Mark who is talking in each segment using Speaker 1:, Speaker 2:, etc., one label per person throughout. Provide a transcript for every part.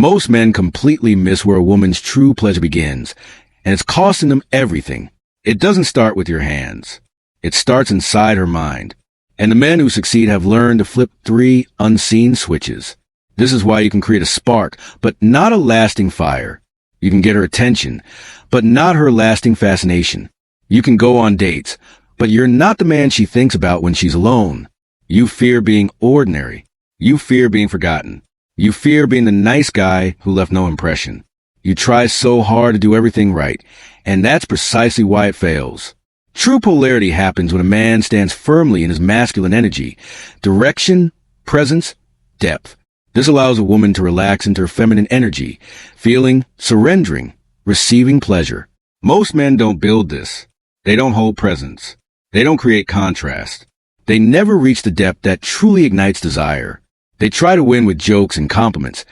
Speaker 1: Most men completely miss where a woman's true pleasure begins, and it's costing them everything. It doesn't start with your hands. It starts inside her mind. And the men who succeed have learned to flip 3 unseen switches. This is why you can create a spark, but not a lasting fire. You can get her attention, but not her lasting fascination. You can go on dates, but you're not the man she thinks about when she's alone. You fear being ordinary. You fear being forgotten. You fear being the nice guy who left no impression. You try so hard to do everything right, and that's precisely why it fails. True polarity happens when a man stands firmly in his masculine energy, direction, presence, depth. This allows a woman to relax into her feminine energy, feeling, surrendering, receiving pleasure. Most men don't build this. They don't hold presence. They don't create contrast. They never reach the depth that truly ignites desire. They try to win with jokes and compliments,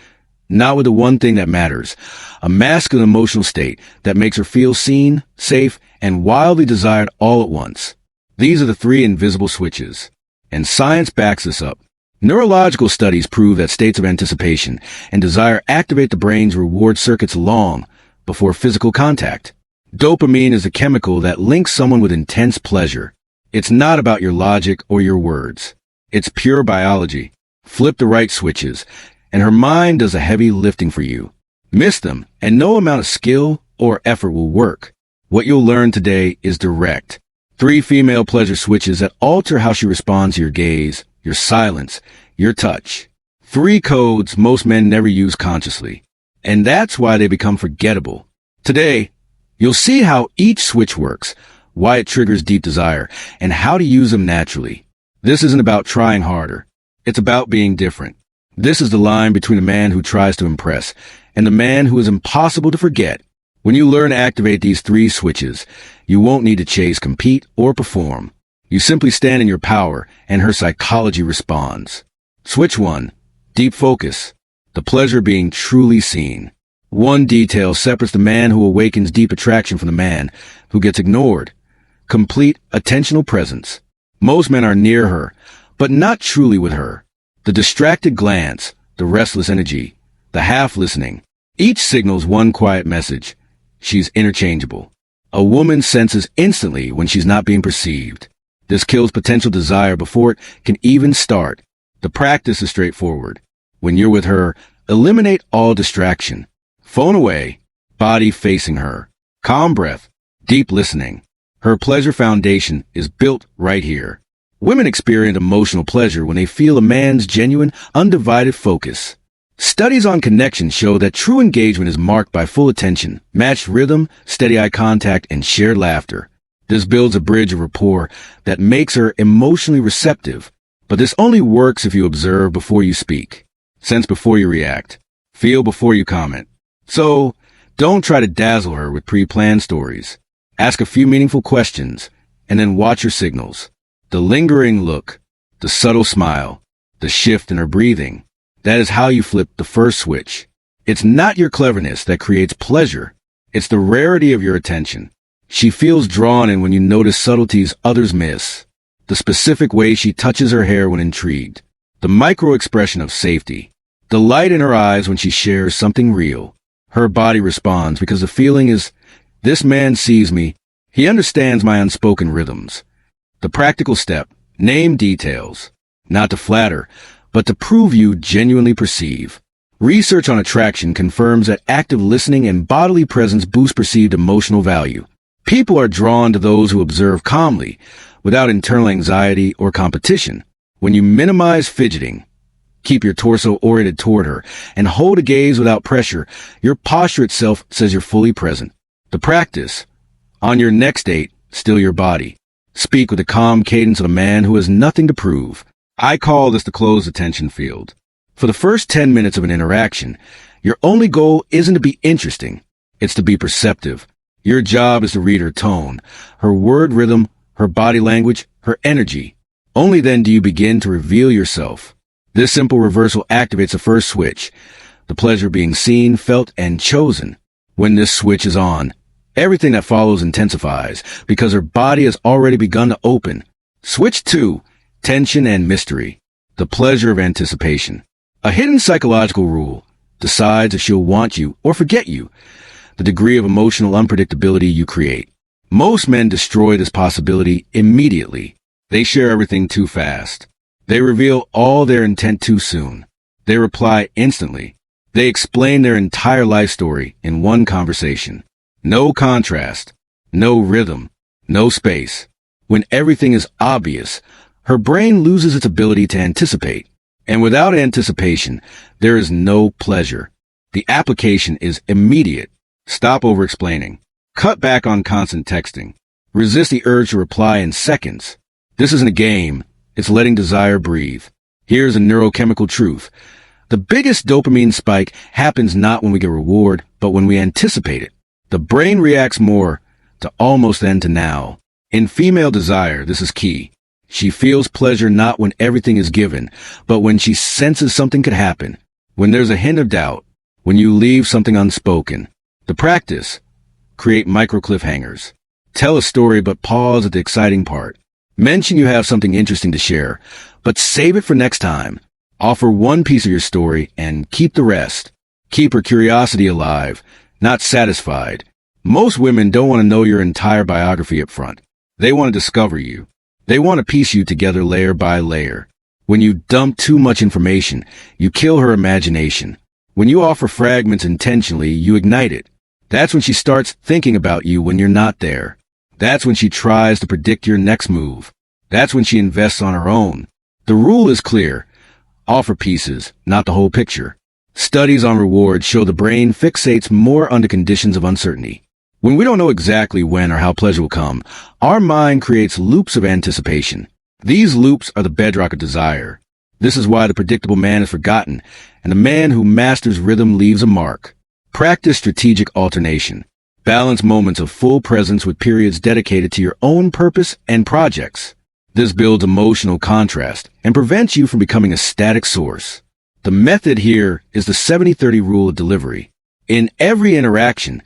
Speaker 1: not with the one thing that matters, a masculine emotional state that makes her feel seen, safe, and wildly desired all at once. These are the 3 invisible switches. And science backs this up. Neurological studies prove that states of anticipation and desire activate the brain's reward circuits long before physical contact. Dopamine is a chemical that links someone with intense pleasure. It's not about your logic or your words. It's pure biology. Flip the right switches, and her mind does a heavy lifting for you. Miss them, and no amount of skill or effort will work. What you'll learn today is direct. 3 female pleasure switches that alter how she responds to your gaze, your silence, your touch. 3 codes most men never use consciously. And that's why they become forgettable. Today, you'll see how each switch works, why it triggers deep desire, and how to use them naturally. This isn't about trying harder. It's about being different. This is the line between a man who tries to impress and the man who is impossible to forget. When you learn to activate these 3 switches, you won't need to chase, compete, or perform. You simply stand in your power, and her psychology responds. Switch 1. Deep focus. The pleasure being truly seen. One detail separates the man who awakens deep attraction from the man who gets ignored. Complete attentional presence. Most men are near her, but not truly with her. The distracted glance, the restless energy, the half-listening. Each signals one quiet message. She's interchangeable. A woman senses instantly when she's not being perceived. This kills potential desire before it can even start. The practice is straightforward. When you're with her, eliminate all distraction. Phone away, body facing her. Calm breath, deep listening. Her pleasure foundation is built right here. Women experience emotional pleasure when they feel a man's genuine, undivided focus. Studies on connection show that true engagement is marked by full attention, matched rhythm, steady eye contact, and shared laughter. This builds a bridge of rapport that makes her emotionally receptive. But this only works if you observe before you speak, sense before you react, feel before you comment. So, don't try to dazzle her with pre-planned stories. Ask a few meaningful questions, and then watch her signals. The lingering look, the subtle smile, the shift in her breathing. That is how you flip the first switch. It's not your cleverness that creates pleasure. It's the rarity of your attention. She feels drawn in when you notice subtleties others miss. The specific way she touches her hair when intrigued. The micro-expression of safety. The light in her eyes when she shares something real. Her body responds because the feeling is, this man sees me. He understands my unspoken rhythms. The practical step, name details. Not to flatter, but to prove you genuinely perceive. Research on attraction confirms that active listening and bodily presence boost perceived emotional value. People are drawn to those who observe calmly, without internal anxiety or competition. When you minimize fidgeting, keep your torso oriented toward her, and hold a gaze without pressure, your posture itself says you're fully present. The practice. On your next date, still your body. Speak with the calm cadence of a man who has nothing to prove. I call this the closed attention field. For the first 10 minutes of an interaction, your only goal isn't to be interesting. It's to be perceptive. Your job is to read her tone, her word rhythm, her body language, her energy. Only then do you begin to reveal yourself. This simple reversal activates the first switch, the pleasure being seen, felt, and chosen. When this switch is on, everything that follows intensifies because her body has already begun to open. Switch 2, tension and mystery. The pleasure of anticipation. A hidden psychological rule. decides if she'll want you or forget you, the degree of emotional unpredictability you create. Most men destroy this possibility immediately. They share everything too fast. They reveal all their intent too soon. They reply instantly. They explain their entire life story in one conversation. No contrast, no rhythm, no space. When everything is obvious, her brain loses its ability to anticipate. And without anticipation, there is no pleasure. The application is immediate. Stop over-explaining. Cut back on constant texting. Resist the urge to reply in seconds. This isn't a game. It's letting desire breathe. Here's a neurochemical truth. The biggest dopamine spike happens not when we get reward, but when we anticipate it. The brain reacts more to almost than to now. In female desire, this is key. She feels pleasure not when everything is given, but when she senses something could happen, when there's a hint of doubt, when you leave something unspoken. The practice: create micro cliffhangers. Tell a story but pause at the exciting part. Mention you have something interesting to share, but save it for next time. Offer one piece of your story and keep the rest. Keep her curiosity alive, not satisfied. Most women don't want to know your entire biography up front. They want to discover you. They want to piece you together layer by layer. When you dump too much information, you kill her imagination. When you offer fragments intentionally, you ignite it. That's when she starts thinking about you when you're not there. That's when she tries to predict your next move. That's when she invests on her own. The rule is clear. Offer pieces, not the whole picture. Studies on rewards show the brain fixates more under conditions of uncertainty. When we don't know exactly when or how pleasure will come, our mind creates loops of anticipation. These loops are the bedrock of desire. This is why the predictable man is forgotten, and the man who masters rhythm leaves a mark. Practice strategic alternation. Balance moments of full presence with periods dedicated to your own purpose and projects. This builds emotional contrast and prevents you from becoming a static source. The method here is the 70-30 rule of delivery. In every interaction,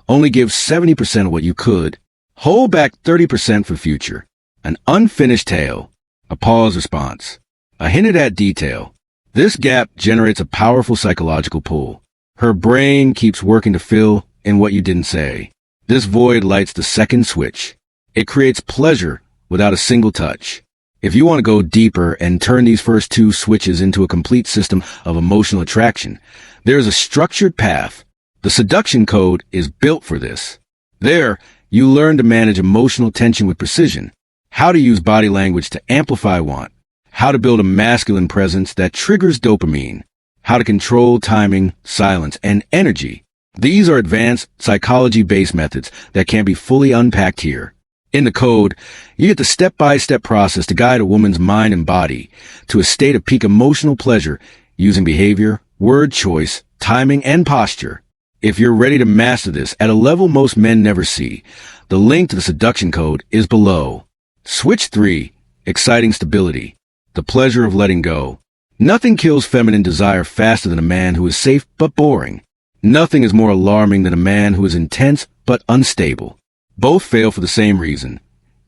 Speaker 1: only give 70% of what you could. Hold back 30% for future. An unfinished tale. A pause response. A hinted at detail. This gap generates a powerful psychological pull. Her brain keeps working to fill in what you didn't say. This void lights the second switch. It creates pleasure without a single touch. If you want to go deeper and turn these first two switches into a complete system of emotional attraction, there is a structured path. The Seduction Code is built for this. There, you learn to manage emotional tension with precision, how to use body language to amplify want, how to build a masculine presence that triggers dopamine, how to control timing, silence, and energy. These are advanced psychology-based methods that can be fully unpacked here. In the code, you get the step-by-step process to guide a woman's mind and body to a state of peak emotional pleasure using behavior, word choice, timing, and posture. If you're ready to master this at a level most men never see, the link to the Seduction Code is below. Switch 3. Exciting stability. The pleasure of letting go. Nothing kills feminine desire faster than a man who is safe but boring. Nothing is more alarming than a man who is intense but unstable. Both fail for the same reason.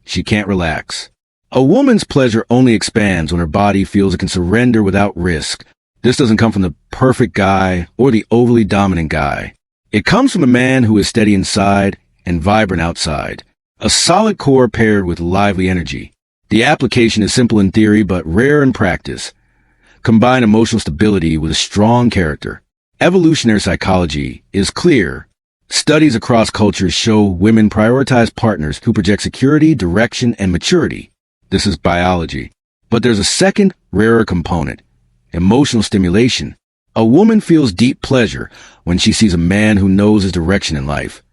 Speaker 1: She can't relax. A woman's pleasure only expands when her body feels it can surrender without risk. This doesn't come from the perfect guy or the overly dominant guy. It comes from a man who is steady inside and vibrant outside. A solid core paired with lively energy. The application is simple in theory but rare in practice. Combine emotional stability with a strong character. Evolutionary psychology is clear. Studies across cultures show women prioritize partners who project security, direction, and maturity. This is biology. But there's a second, rarer component. Emotional stimulation. A woman feels deep pleasure when she sees a man who knows his direction in life,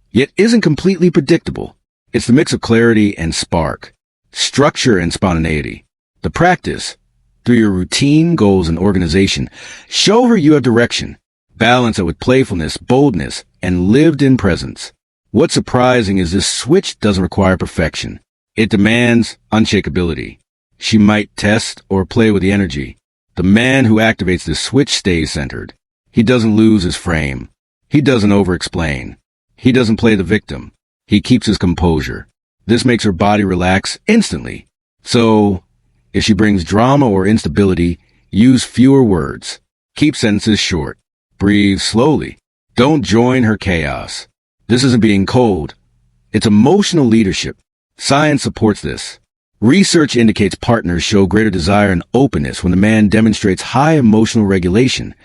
Speaker 1: yet isn't completely predictable. It's the mix of clarity and spark, structure and spontaneity. The practice, through your routine, goals, and organization, show her you have direction. Balance it with playfulness, boldness, and lived-in presence. What's surprising is this switch doesn't require perfection. It demands unshakability. She might test or play with the energy. The man who activates this switch stays centered. He doesn't lose his frame. He doesn't over-explain. He doesn't play the victim. He keeps his composure. This makes her body relax instantly. So, if she brings drama or instability, use fewer words. Keep sentences short. Breathe slowly. Don't join her chaos. This isn't being cold. It's emotional leadership. Science supports this. Research indicates partners show greater desire and openness when the man demonstrates high emotional regulation,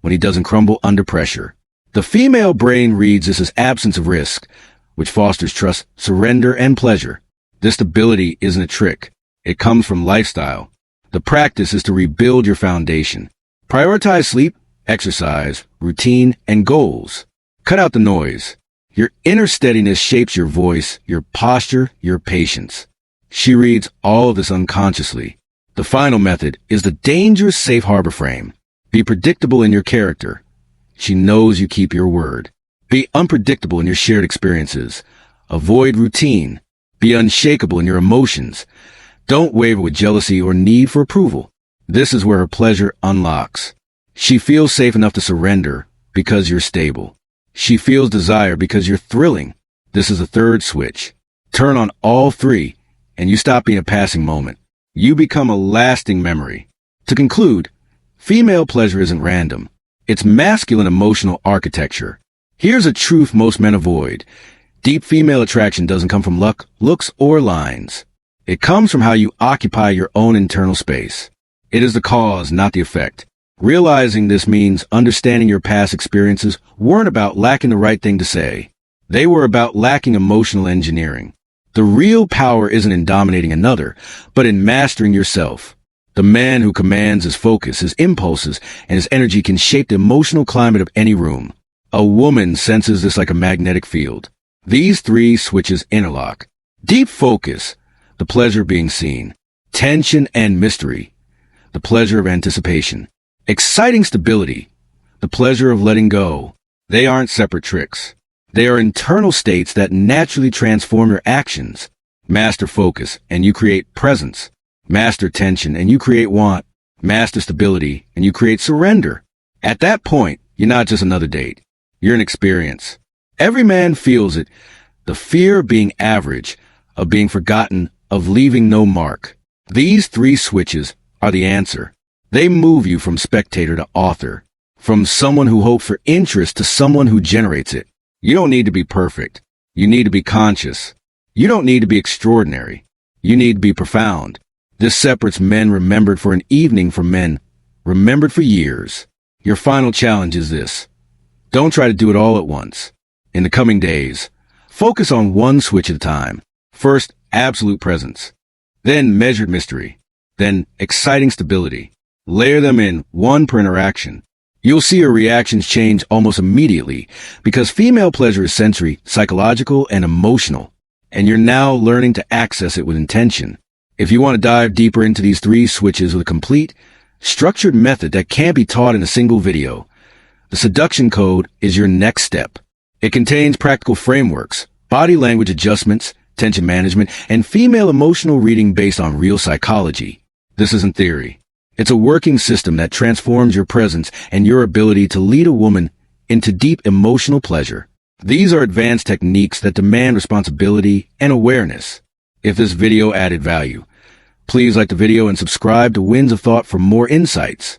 Speaker 1: when he doesn't crumble under pressure. The female brain reads this as absence of risk, which fosters trust, surrender, and pleasure. This stability isn't a trick. It comes from lifestyle. The practice is to rebuild your foundation. Prioritize sleep, exercise, routine, and goals. Cut out the noise. Your inner steadiness shapes your voice, your posture, your patience. She reads all of this unconsciously. The final method is the dangerous safe harbor frame. Be predictable in your character. She knows you keep your word. Be unpredictable in your shared experiences. Avoid routine. Be unshakable in your emotions. Don't waver with jealousy or need for approval. This is where her pleasure unlocks. She feels safe enough to surrender because you're stable. She feels desire because you're thrilling. This is the third switch. Turn on all three, and you stop being a passing moment. You become a lasting memory. To conclude, female pleasure isn't random. It's masculine emotional architecture. Here's a truth most men avoid. Deep female attraction doesn't come from luck, looks, or lines. It comes from how you occupy your own internal space. It is the cause, not the effect. Realizing this means understanding your past experiences weren't about lacking the right thing to say. They were about lacking emotional engineering. The real power isn't in dominating another, but in mastering yourself. The man who commands his focus, his impulses, and his energy can shape the emotional climate of any room. A woman senses this like a magnetic field. These three switches interlock. Deep focus, the pleasure of being seen. Tension and mystery, the pleasure of anticipation. Exciting stability, the pleasure of letting go. They aren't separate tricks. They are internal states that naturally transform your actions. Master focus, and you create presence. Master tension, and you create want. Master stability, and you create surrender. At that point, you're not just another date. You're an experience. Every man feels it. The fear of being average, of being forgotten, of leaving no mark. These three switches are the answer. They move you from spectator to author, from someone who hopes for interest to someone who generates it. You don't need to be perfect. You need to be conscious. You don't need to be extraordinary. You need to be profound. This separates men remembered for an evening from men remembered for years. Your final challenge is this. Don't try to do it all at once. In the coming days, focus on one switch at a time. First, absolute presence. Then measured mystery. Then exciting stability. Layer them in, one per interaction. You'll see your reactions change almost immediately because female pleasure is sensory, psychological, and emotional, and you're now learning to access it with intention. If you want to dive deeper into these three switches with a complete, structured method that can't be taught in a single video, the Seduction Code is your next step. It contains practical frameworks, body language adjustments, tension management, and female emotional reading based on real psychology. This isn't theory. It's a working system that transforms your presence and your ability to lead a woman into deep emotional pleasure. These are advanced techniques that demand responsibility and awareness. If this video added value, please like the video and subscribe to Winds of Thought for more insights.